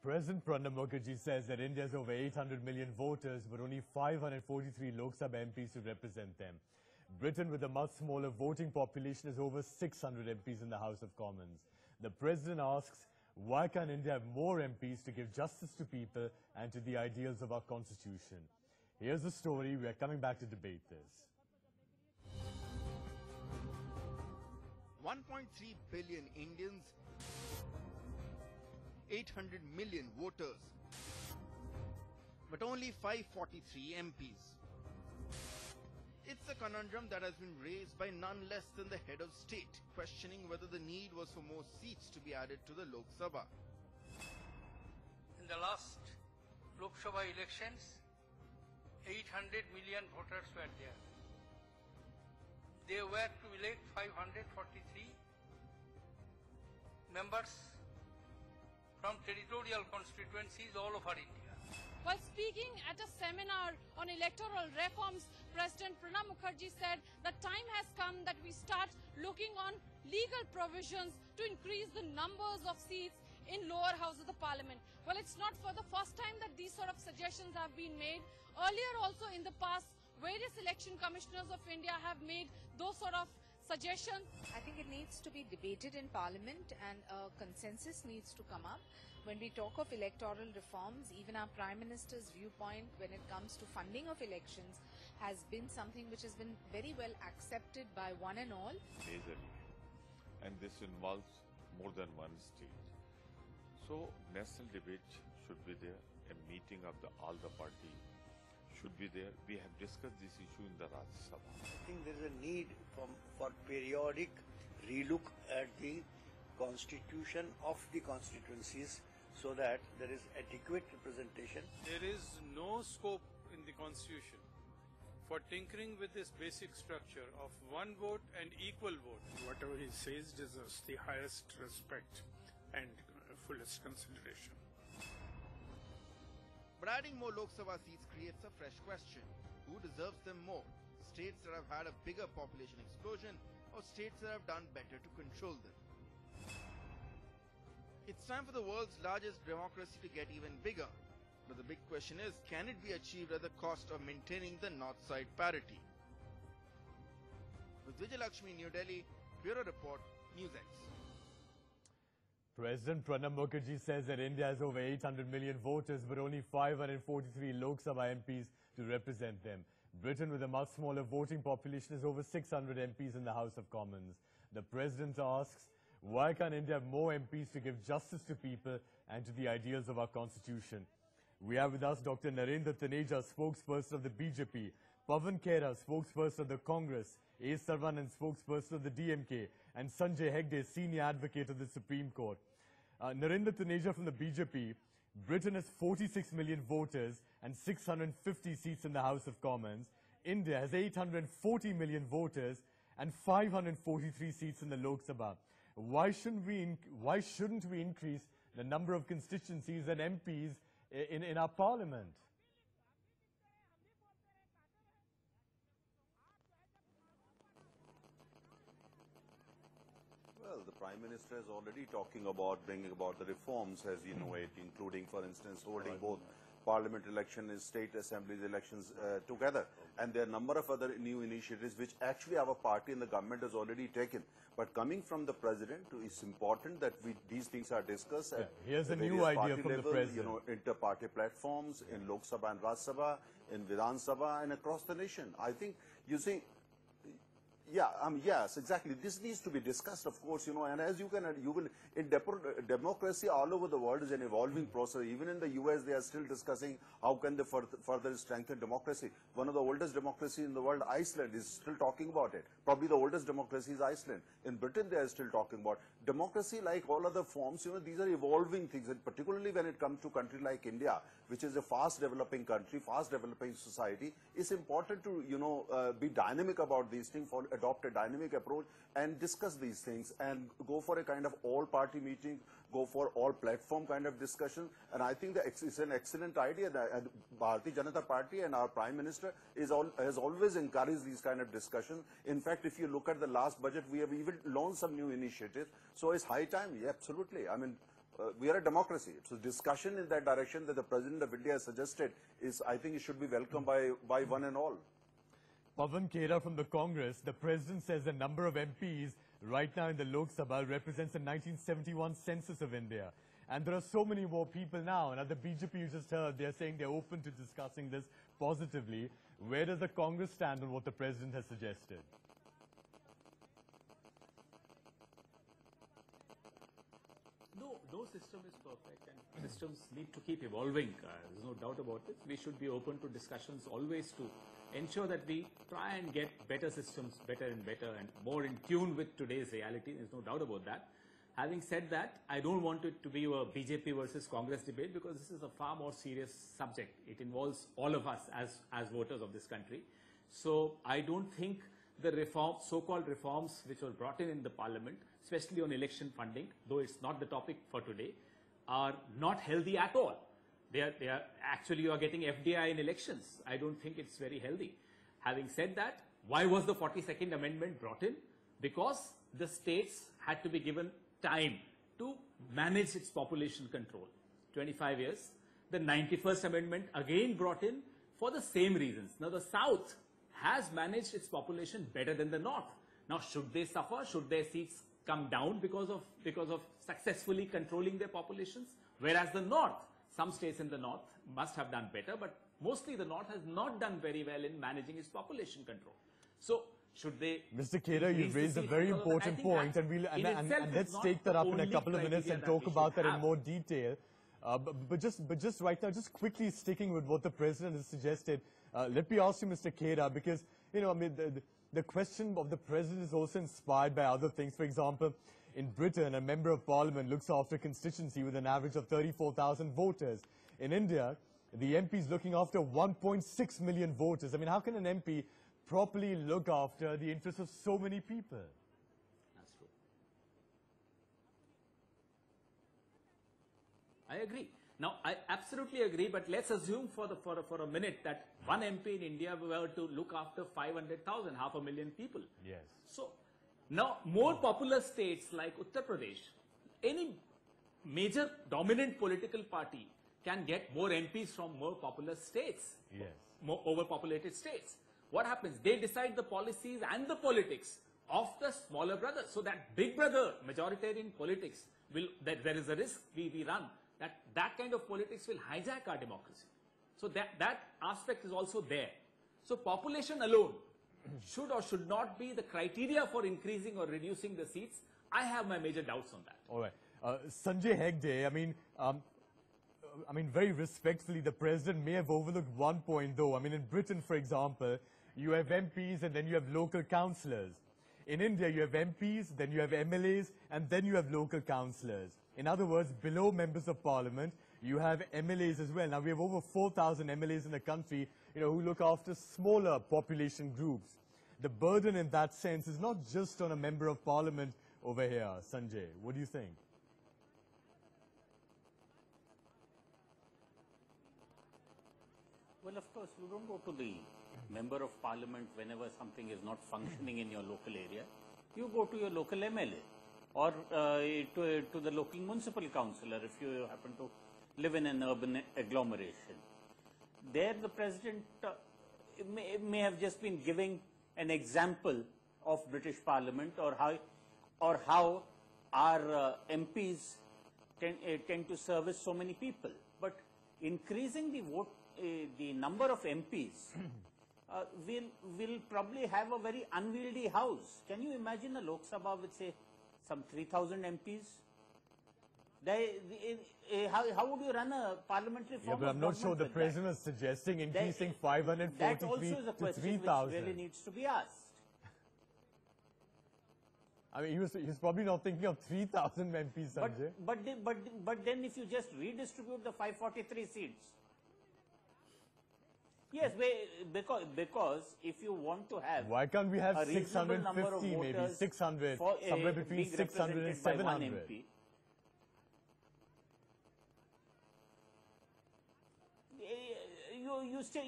President Pranab Mukherjee says that India has over 800 million voters, but only 543 Lok Sabha MPs to represent them. Britain, with a much smaller voting population, has over 600 MPs in the House of Commons. The President asks, why can't India have more MPs to give justice to people and to the ideals of our Constitution? Here's the story. We are coming back to debate this. 1.3 billion Indians, 800 million voters, but only 543 MPs. It's a conundrum that has been raised by none less than the head of state, questioning whether the need was for more seats to be added to the Lok Sabha. In the last Lok Sabha elections, 800 million voters were there. They were to elect 543 members from territorial constituencies all over India. While speaking at a seminar on electoral reforms, President Pranab Mukherjee said the time has come that we start looking on legal provisions to increase the numbers of seats in lower house of the parliament. Well, it's not for the first time that these sort of suggestions have been made. Earlier also in the past, various election commissioners of India have made those sort of suggestions. I think it needs to be debated in Parliament and a consensus needs to come up. When we talk of electoral reforms, even our Prime Minister's viewpoint when it comes to funding of elections has been something which has been very well accepted by one and all. Majorly. And this involves more than one state. So national debate should be there. A meeting of all the party should be there. We have discussed this issue in the Rajya Sabha. I think there is a need for periodic relook at the constitution of the constituencies so that there is adequate representation. There is no scope in the constitution for tinkering with this basic structure of one vote and equal vote. Whatever he says deserves the highest respect and fullest consideration. But adding more Lok Sabha seats creates a fresh question. Who deserves them more? States that have had a bigger population explosion or states that have done better to control them? It's time for the world's largest democracy to get even bigger. But the big question is, can it be achieved at the cost of maintaining the North-Side parity? With Vijayalakshmi, New Delhi, Bureau Report, NewsX. President Pranab Mukherjee says that India has over 800 million voters, but only 543 Lok Sabha MPs to represent them. Britain, with a much smaller voting population, has over 600 MPs in the House of Commons. The President asks, why can't India have more MPs to give justice to people and to the ideals of our Constitution? We have with us Dr. Narendra Taneja, spokesperson of the BJP, Pavan Khera, spokesperson of the Congress, A. Sarvanan, spokesperson of the DMK, and Sanjay Hegde, senior advocate of the Supreme Court. Narendra Taneja from the BJP, Britain has 46 million voters and 650 seats in the House of Commons. India has 840 million voters and 543 seats in the Lok Sabha. Why shouldn't we increase the number of constituencies and MPs in our parliament? Well, the Prime Minister is already talking about bringing about the reforms as you know it, including, for instance, holding both Parliament election and State Assemblies elections together. And there are a number of other new initiatives which actually our party and the government has already taken. But coming from the President, it's important that these things are discussed at here's a new idea from the President. You know, inter-party platforms in Lok Sabha and Rajya Sabha, in Vidhan Sabha and across the nation. I think, you see, yes, exactly. This needs to be discussed, of course, you know, and as you will, in democracy all over the world is an evolving process. Even in the US, they are still discussing how can they further strengthen democracy. One of the oldest democracies in the world, Iceland, is still talking about it. Probably the oldest democracy is Iceland. In Britain, they are still talking about democracy. Like all other forms, you know, these are evolving things, and particularly when it comes to a country like India, which is a fast developing country, fast developing society, it's important to, you know, be dynamic about these things, adopt a dynamic approach and discuss these things and go for a kind of all-party meeting, go for all-platform kind of discussion. And I think that it's an excellent idea that Bharatiya Janata Party and our Prime Minister has always encouraged these kind of discussions. In fact, if you look at the last budget, we have even launched some new initiatives. So it's high time, yeah, absolutely. I mean, we are a democracy. So discussion in that direction that the President of India has suggested is, I think it should be welcomed by one and all. Pavan Khera from the Congress, the President says the number of MPs right now in the Lok Sabha represents the 1971 census of India. And there are so many more people now. And at the BJP you just heard, they're saying they're open to discussing this positively. Where does the Congress stand on what the President has suggested? No system is perfect, and systems need to keep evolving. There's no doubt about it. We should be open to discussions always to ensure that we try and get better systems, better and more in tune with today's reality. There's no doubt about that. Having said that, I don't want it to be a BJP versus Congress debate, because this is a far more serious subject. It involves all of us as voters of this country. So I don't think the so-called reforms which were brought in the parliament, especially on election funding, though it's not the topic for today, are not healthy at all. They are actually, you are getting FDI in elections. I don't think it's very healthy. Having said that, why was the 42nd Amendment brought in? Because the states had to be given time to manage its population control. 25 years. The 91st Amendment again brought in for the same reasons. Now the South has managed its population better than the North. Now should they suffer? Should their seats come down because of successfully controlling their populations? Whereas the North, some states in the North must have done better, but mostly the North has not done very well in managing its population control. So should they... Mr. Khera, you've raised a very important point, and let's take that up in a couple of minutes and talk about that in more detail. But just right now, just quickly sticking with what the President has suggested, let me ask you, Mr. Khera, because, you know, I mean, the question of the President is also inspired by other things. For example, in Britain, a member of parliament looks after a constituency with an average of 34,000 voters. In India, the MP is looking after 1.6 million voters. I mean, how can an MP properly look after the interests of so many people? That's true. I agree. Now, I absolutely agree, but let's assume for a minute that one MP in India were to look after 500,000, 500,000 people. Yes. So, now more popular states like Uttar Pradesh, any major dominant political party can get more MPs from more popular states, yes, more overpopulated states. What happens? They decide the policies and the politics of the smaller brother. So that big brother, majoritarian politics, there is a risk we run that kind of politics will hijack our democracy. So that aspect is also there. So population alone should or should not be the criteria for increasing or reducing the seats. I have my major doubts on that. All right. Sanjay Hegde, I mean, very respectfully, the President may have overlooked one point, though. I mean, in Britain, for example, you have MPs and then you have local councillors. In India, you have MPs, then you have MLAs, and then you have local councillors. In other words, below members of parliament, you have MLAs as well. Now, we have over 4,000 MLAs in the country, you know, who look after smaller population groups. The burden in that sense is not just on a member of parliament over here. Sanjay, what do you think? Well, of course, you don't go to the member of parliament whenever something is not functioning in your local area. You go to your local MLA or to the local municipal councillor if you happen to live in an urban agglomeration. There the President may have just been giving an example of British Parliament or how our MPs tend to service so many people. But increasing the number of MPs will probably have a very unwieldy house. Can you imagine a Lok Sabha with, say, some 3,000 MPs? How would you run a parliamentary form? Yeah, but I'm not sure the President is suggesting increasing 543 that also is a to question 3,000. which really needs to be asked. I mean, he was probably not thinking of 3,000 MPs, Sanjay. But then if you just redistribute the 543 seats, yes, because if you want to have, why can't we have a reasonable number of 650, maybe voters 600, for somewhere between being 600 and represented by one 700? MP,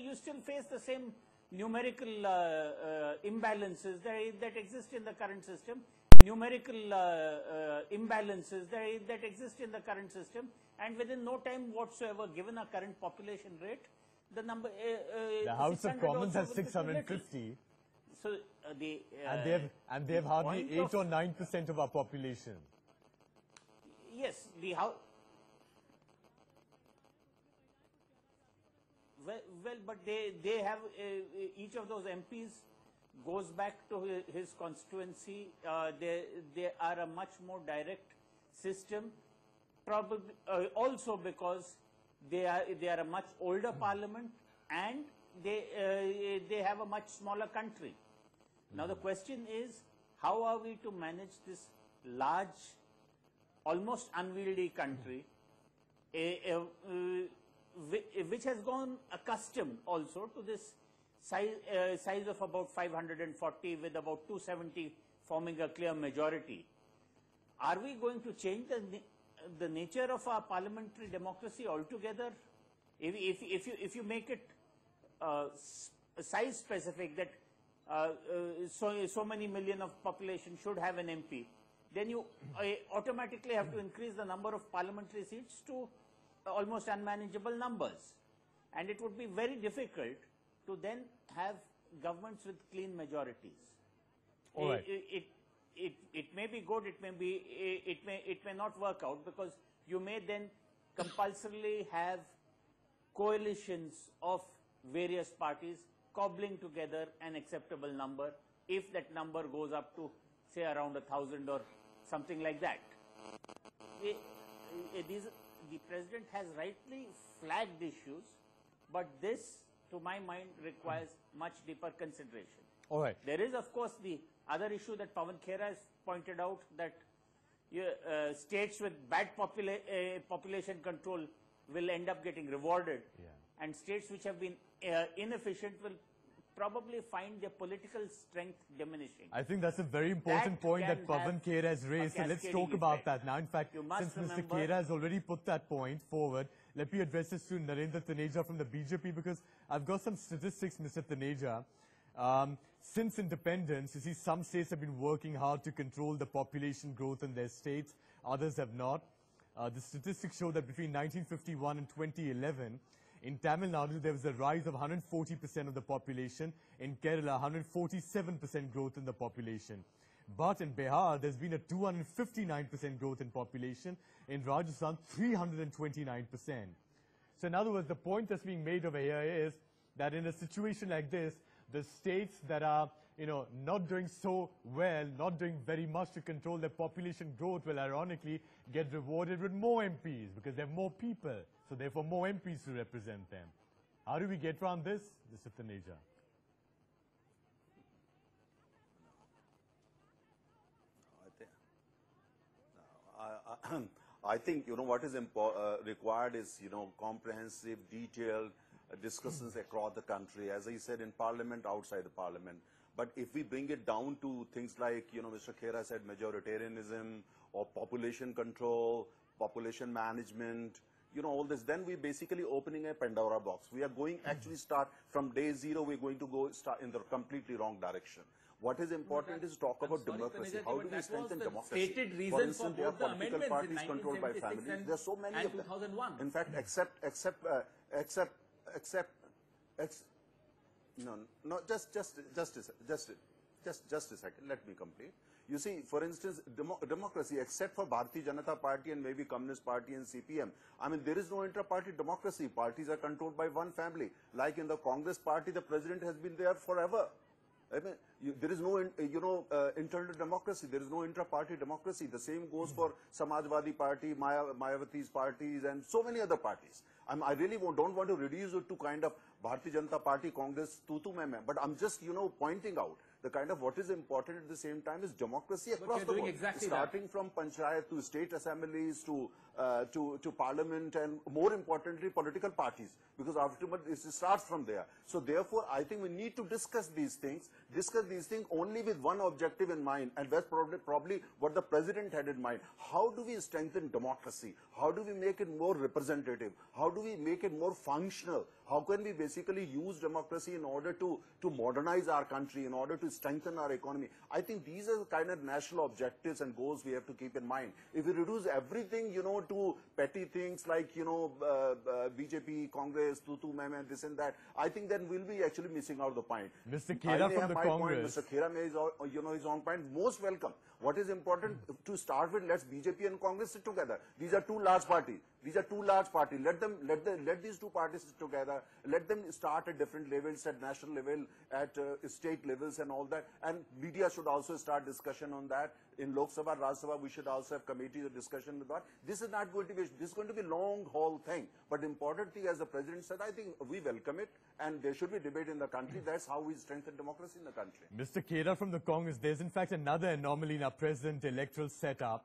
you still face the same numerical imbalances that exist in the current system. numerical imbalances that exist in the current system, and within no time whatsoever, given our current population rate, the number the House of Commons has 650. So and they have hardly 8 or 9% of our population. Yes, the House. Well, but they have each of those MPs goes back to his constituency. They are a much more direct system, probably also because they are a much older parliament, and they have a much smaller country. Now the question is, how are we to manage this large, almost unwieldy country, which has gone accustomed also to this size of about 540 with about 270 forming a clear majority. Are we going to change the nature of our parliamentary democracy altogether? If you make it size specific, that so many million of population should have an MP, then you automatically have to increase the number of parliamentary seats to almost unmanageable numbers, and it would be very difficult to then have governments with clean majorities. All right. It may be good, it may not work out, because you may then compulsorily have coalitions of various parties cobbling together an acceptable number, if that number goes up to say around 1,000 or something like that. The President has rightly flagged issues, but this, to my mind, requires much deeper consideration. All right. There is, of course, the other issue that Pawan Khera has pointed out, that states with bad population control will end up getting rewarded, and states which have been inefficient will probably find their political strength diminishing. I think that's a very important point that Pawan Khera has raised. So let's talk about that now. In fact, since Mr. Khera has already put that point forward, let me address this to Narendra Taneja from the BJP, because I've got some statistics, Mr. Taneja. Since independence, you see, some states have been working hard to control the population growth in their states. Others have not. The statistics show that between 1951 and 2011, in Tamil Nadu, there was a rise of 140% of the population. In Kerala, 147% growth in the population. But in Bihar, there's been a 259% growth in population. In Rajasthan, 329%. So in other words, the point that's being made over here is that in a situation like this, the states that are, not doing so well, not doing very much to control their population growth, will ironically get rewarded with more MPs because they have more people. So therefore, more MPs to represent them. How do we get around this? Mr. Taneja. I think, what is required is, comprehensive, detailed discussions across the country, as I said, in Parliament, outside the Parliament. But if we bring it down to things like, Mr. Khera said, majoritarianism or population control, population management, all this, then we're basically opening a Pandora box. We are going actually start from day zero, we're going to start in the completely wrong direction. What is important is talk about democracy. How do we strengthen democracy? For instance, there are political parties controlled by families. There are so many of them. In fact, just a second. Let me complete. You see, for instance, democracy, except for Bharatiya Janata Party and maybe Communist Party and CPM, there is no intra-party democracy. Parties are controlled by one family. Like in the Congress Party, the president has been there forever. There is no, internal democracy. There is no intra-party democracy. The same goes for Samajwadi Party, Mayawati's parties, and so many other parties. I really don't want to reduce it to kind of Bharatiya Janata Party, Congress, but I'm just, pointing out the kind of what is important at the same time is democracy across the world. Exactly starting from panchayat to state assemblies to parliament, and more importantly, political parties, because ultimately it starts from there. So therefore, I think we need to discuss these things only with one objective in mind, and that's probably what the president had in mind. How do we strengthen democracy? How do we make it more representative? How do we make it more functional? How can we basically use democracy in order to modernize our country, in order to will strengthen our economy. I think these are the kind of national objectives and goals we have to keep in mind. If we reduce everything, to petty things like, BJP, Congress, tutu, meme, this and that, I think then we'll be actually missing out the point. Mr. Khera from the Congress. Mr. Khera is on point. Most welcome. What is important to start with? Let's BJP and Congress sit together. These are two large parties. Let these two parties sit together. Let them start at different levels, at national level, at state levels, and all that. And media should also start discussion on that. In Lok Sabha, Rajya Sabha, we should also have committees of discussion with that. This is not going to be. This is going to be a long haul thing. But the important thing, as the president said, I think we welcome it, and there should be debate in the country. That's how we strengthen democracy in the country. Mr. Khera from the Congress, there's in fact another anomaly in our present electoral setup.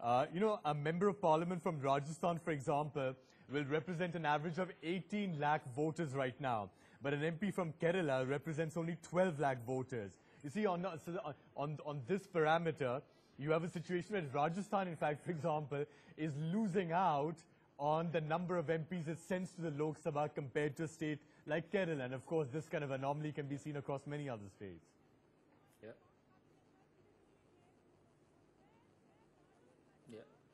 A member of parliament from Rajasthan, for example, will represent an average of 18 lakh voters right now. But an MP from Kerala represents only 12 lakh voters. You see, on this parameter, you have a situation where Rajasthan, in fact, for example, is losing out on the number of MPs it sends to the Lok Sabha compared to a state like Kerala. And of course, this kind of anomaly can be seen across many other states.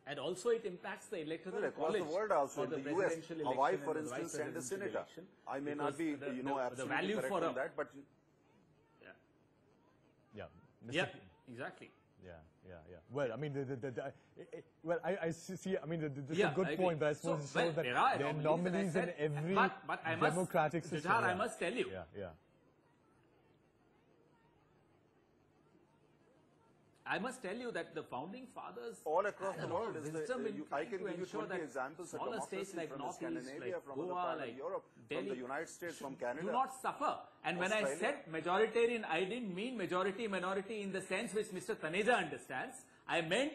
And also it impacts the electoral across college the world also. for the In the US, presidential Hawaii, election for and the instance, sent a vice-presidential senator. election. I may Because not be, the absolutely value correct for on that, but... Yeah, exactly. Well, I mean, I see. I mean, this is a good point, but I suppose it shows that there are anomalies in every democratic system. I must tell you. I must tell you that the founding fathers all across the world I can give you 20 examples of democracy states like from Northeast, Scandinavia, like from Goa, other part like of Europe, Delhi, from the United States, from Canada. Do not suffer. And when I said majoritarian, I didn't mean majority-minority in the sense which Mr. Taneja understands. I meant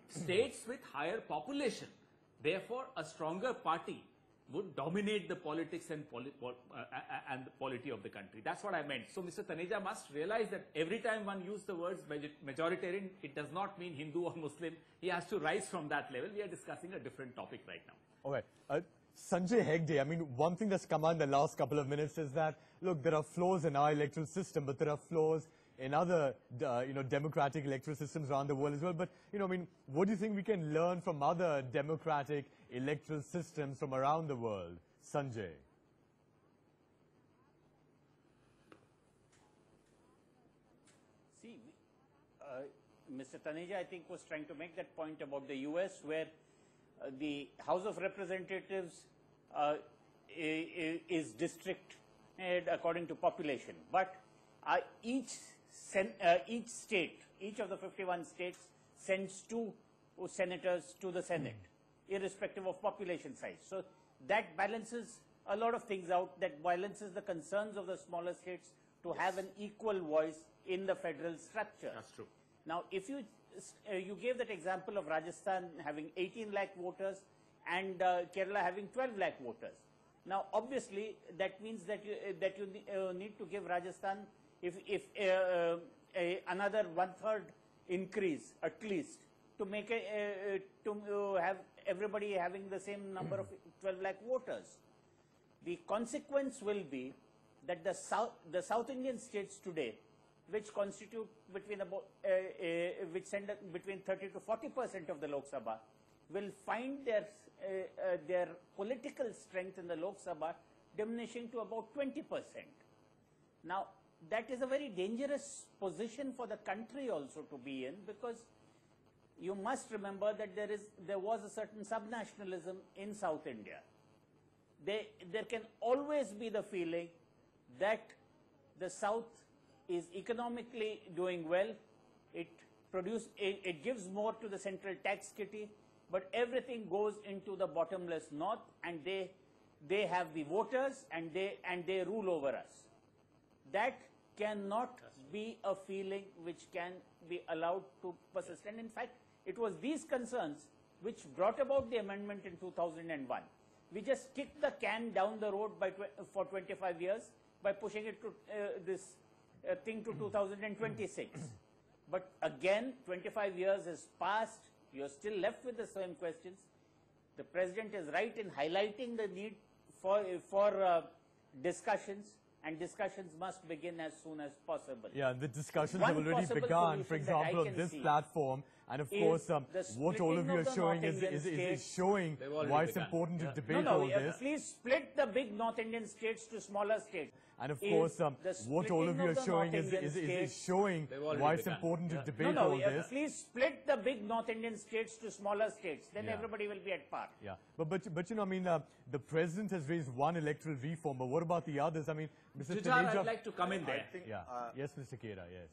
states with higher population. Therefore, a stronger party would dominate the politics and the polity of the country. That's what I meant. So Mr. Taneja must realize that every time one uses the words majoritarian, it does not mean Hindu or Muslim. He has to rise from that level. We are discussing a different topic right now. All right. Sanjay Hegde, I mean, one thing that's come out in the last couple of minutes is that, look, there are flaws in our electoral system, but there are flaws in other, democratic electoral systems around the world as well. But, I mean, what do you think we can learn from other democratic electoral systems from around the world? Sanjay. See, Mr. Taneja, I think, was trying to make that point about the US, where the House of Representatives is district according to population. But each state, each of the 51 states sends 2 senators to the Senate, irrespective of population size. So that balances a lot of things out, that balances the concerns of the smaller states to have an equal voice in the federal structure. That's true. Now, if you gave that example of Rajasthan having 18 lakh voters and Kerala having 12 lakh voters. Now, obviously, that means that you need to give Rajasthan another 1/3 increase at least to make to have everybody having the same number of 12 lakh voters. The consequence will be that the South Indian states today, which constitute between about which send between 30 to 40% of the Lok Sabha, will find their political strength in the Lok Sabha diminishing to about 20%. Now, that is a very dangerous position for the country also to be in, because you must remember that there was a certain subnationalism in South India. There can always be the feeling that the South is economically doing well. It gives more to the central tax kitty, but everything goes into the bottomless North, and they have the voters and they rule over us. That cannot be a feeling which can be allowed to persist. And in fact, it was these concerns which brought about the amendment in 2001. We just kicked the can down the road for 25 years by pushing it to this thing to 2026. But again, 25 years has passed. You're still left with the same questions. The President is right in highlighting the need for discussions. and discussions must begin as soon as possible. Yeah, the discussions One have already possible begun, for solution that I example, on can this see platform. And of is course, the what all of splitting you of are the showing North Indian is states. showing why it's begun. important to Yeah. debate No, all this. please split the big North Indian states to smaller states. And of Is course, the what all of splitting you are the showing North is Indian showing They've already why it's begun. important to Yeah. debate No, all this. please split the big North Indian states to smaller states. Then Yeah. everybody will be at par. Yeah, but you know, I mean, the president has raised one electoral reform, but what about the others? I mean, Mr. Jujhar, Taneja, I'd like to come in there. yeah, yes, Mr. Kera, yes.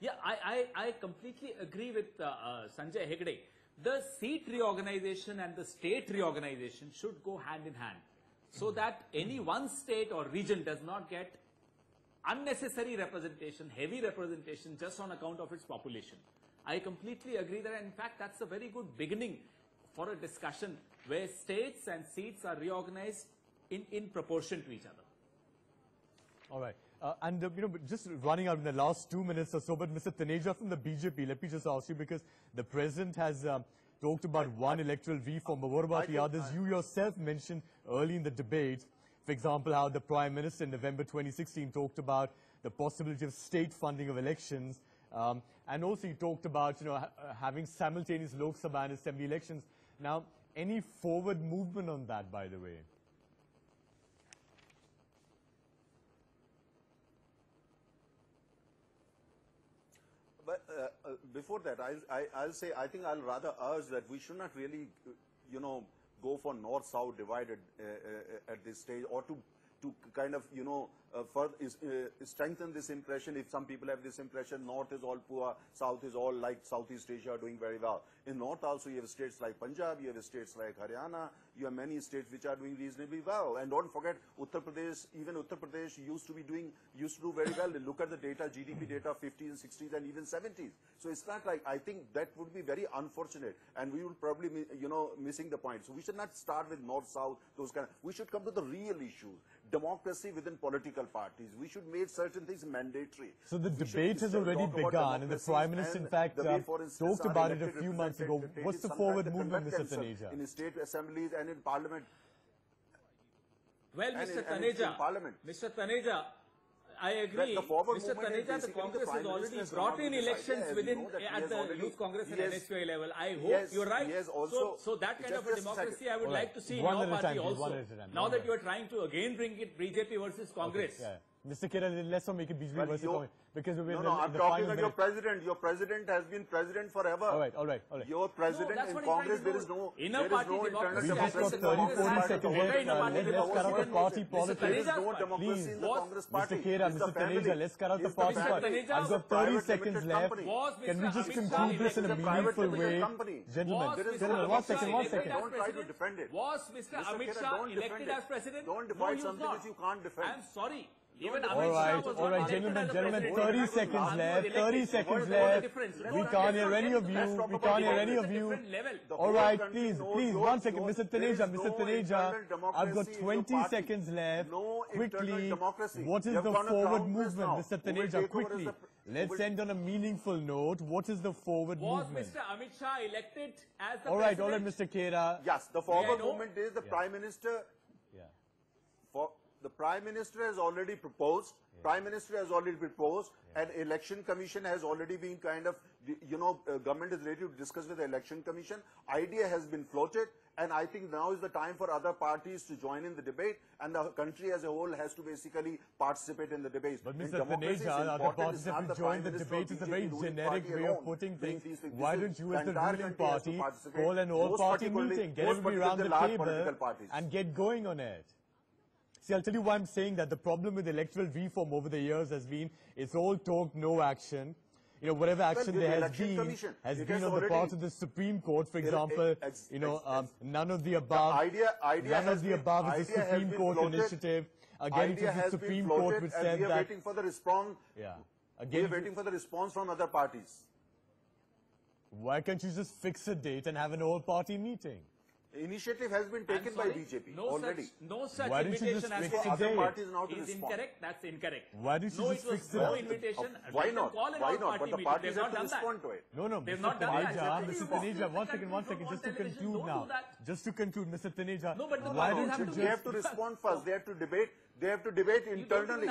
Yeah, I completely agree with Sanjay Hegde. The seat reorganization and the state reorganization should go hand in hand so that any one state or region does not get unnecessary representation, heavy representation just on account of its population. I completely agree that, in fact, that's a very good beginning for a discussion where states and seats are reorganized in proportion to each other. All right. And, you know, just running out in the last 2 minutes or so, but Mr. Taneja from the BJP, let me just ask you, because the president has talked about one electoral reform, but what about the others? You yourself mentioned early in the debate, for example, how the Prime Minister in November 2016 talked about the possibility of state funding of elections, and also he talked about, you know, having simultaneous Lok Sabha and Assembly elections. Now, any forward movement on that, by the way? But before that, I'll say, I think I'll rather urge that we should not really, you know, go for north-south divided at this stage, or to kind of, you know, strengthen this impression. If some people have this impression, north is all poor, south is all like Southeast Asia doing very well. In north also you have states like Punjab, you have states like Haryana, you have many states which are doing reasonably well. And don't forget, Uttar Pradesh, even Uttar Pradesh used to do very well. Look at the data, GDP data, 50s, 60s, and even 70s. So it's not like, I think that would be very unfortunate, and we will probably, you know, missing the point. So we should not start with north-south, those kind of, we should come to the real issues. Democracy within political parties. We should make certain things mandatory. So the debate has already begun, and the Prime Minister, in fact, talked about it a few months ago. What's the forward movement, Mr. Taneja? In state assemblies and in parliament. Well, Mr. Taneja, I agree. Mr. Taneja, the Congress has already brought in elections within at the Youth Congress and NSUI level. I hope you're right. So that kind of a democracy I would like to see in your party also. Now that you are trying to again bring it BJP versus Congress. Mr. Kera, let's not make it BJP versus Congress, because we're I'm talking about your president. Your president has been president forever. All right. Your president in Congress, there is no internal democracy. We've just got 30-40 seconds left. Let's cut out the party politics. There is no democracy in the Congress party. Mr. Kera, Mr. Taneja, let's cut out the party politics. I've got 30 seconds left. Can we just conclude this in a meaningful way? Gentlemen, one second. Don't try to defend it. Was Mr. Amit Shah elected as president? Don't defend something which you can't defend. I'm sorry. Even all right, gentlemen, 30 seconds left. 30 seconds left. We can't hear any of you. All right, please, 1 second, Mr. Taneja, I've got 20 seconds left. Quickly, what is the forward movement, Mr. Taneja? Quickly, let's end on a meaningful note. What is the forward movement? Was Mr. Amit Shah elected as the president? All right, Mr. Kera. Yes, the forward movement is the Prime Minister. The Prime Minister has already proposed. And Election Commission has already been kind of, you know, government is ready to discuss with the Election Commission. Idea has been floated, and I think now is the time for other parties to join in the debate, and the country as a whole has to basically participate in the debate. But Mr. Taneja, other parties have to join the debate. Is a very generic way of putting things. Why don't you, as the ruling party, call an all-party meeting, get everybody around the table, and get going on it? See, I'll tell you why I'm saying that. The problem with electoral reform over the years has been, it's all talk, no action. You know, whatever action there has been on the part of the Supreme Court. For example, you know, none of the above. None of the above is the Supreme Court initiative. Again, it was the Supreme Court which said that. We are waiting for the response. We are waiting for the response from other parties. Why can't you just fix a date and have an all-party meeting? Initiative has been taken by BJP already. No such Why don't you invitation just has fix been the date? Parties now to is respond. incorrect. That's incorrect. Why don't you No, just it was fix the no date? invitation. Why Let them not? call an Why not? all-party But the meeting. parties They've have not to done that. respond to it. No, They've Mr. not done that. Taneja, Exactly. Mr. You Taneja, want one to second, continue just to on television, conclude don't now. do that. Just to conclude, Mr. Taneja, No, but the why parties don't have you to just... They have to respond first. They have to debate. They have to debate internally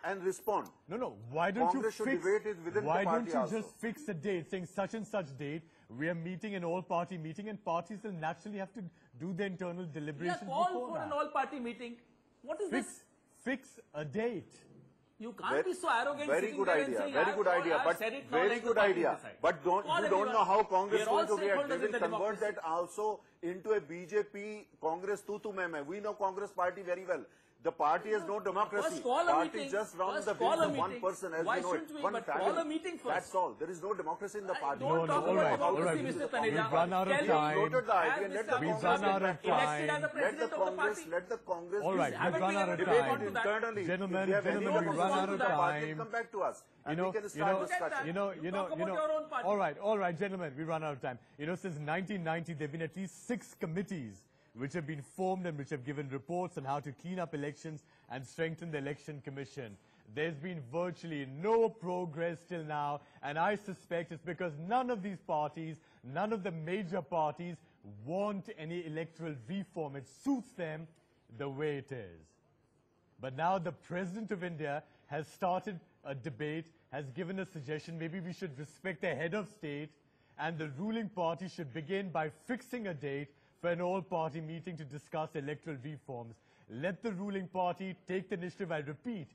and respond. No, why don't Congress you should fix... debate it within the Why party don't you also. just fix a date, saying such and such date, we are meeting an all-party meeting, and parties will naturally have to do their internal deliberations Yeah, call before for that. an all-party meeting. What is this? Fix a date. You can't be so arrogant. Very sitting good there and idea. saying, Very good idea. I've But said it, now very let the good party idea. decide. But Call you don't everyone. know how Congress is We are all going to react. They stakeholders will in the convert democracy. that also into a BJP Congress tu mein. We know Congress party very well. The party has no democracy. First call a Party meeting. just runs First the call will a of one meeting. person, as Why you know it. shouldn't we? One But family. call a meeting first. That's all. There is no democracy in the party. Don't talk about democracy, Mr. Taneja. We've run out of Kelly time. Floated the idea. as Let Mr. the We've Congress run out of elected time. as the president of the party. Let the Congress. All right, Haven't we've run we out ever of debated time. on that? Internally. Gentlemen, If they have any we've run out of the party, time. come back to us. And You we can know, start Forget discussion. that. Talk about your own party. all right, gentlemen, we run out of time. Since 1990, there have been at least 6 committees which have been formed and which have given reports on how to clean up elections and strengthen the election commission. There's been virtually no progress till now, and I suspect it's because none of these parties, none of the major parties want any electoral reform. It suits them the way it is. But now the President of India has started a debate, has given a suggestion, maybe we should respect the head of state, and the ruling party should begin by fixing a date for an all-party meeting to discuss electoral reforms. Let the ruling party take the initiative. I repeat,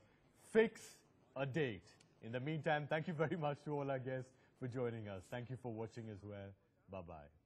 fix a date. In the meantime, thank you very much to all our guests for joining us. Thank you for watching as well. Bye-bye.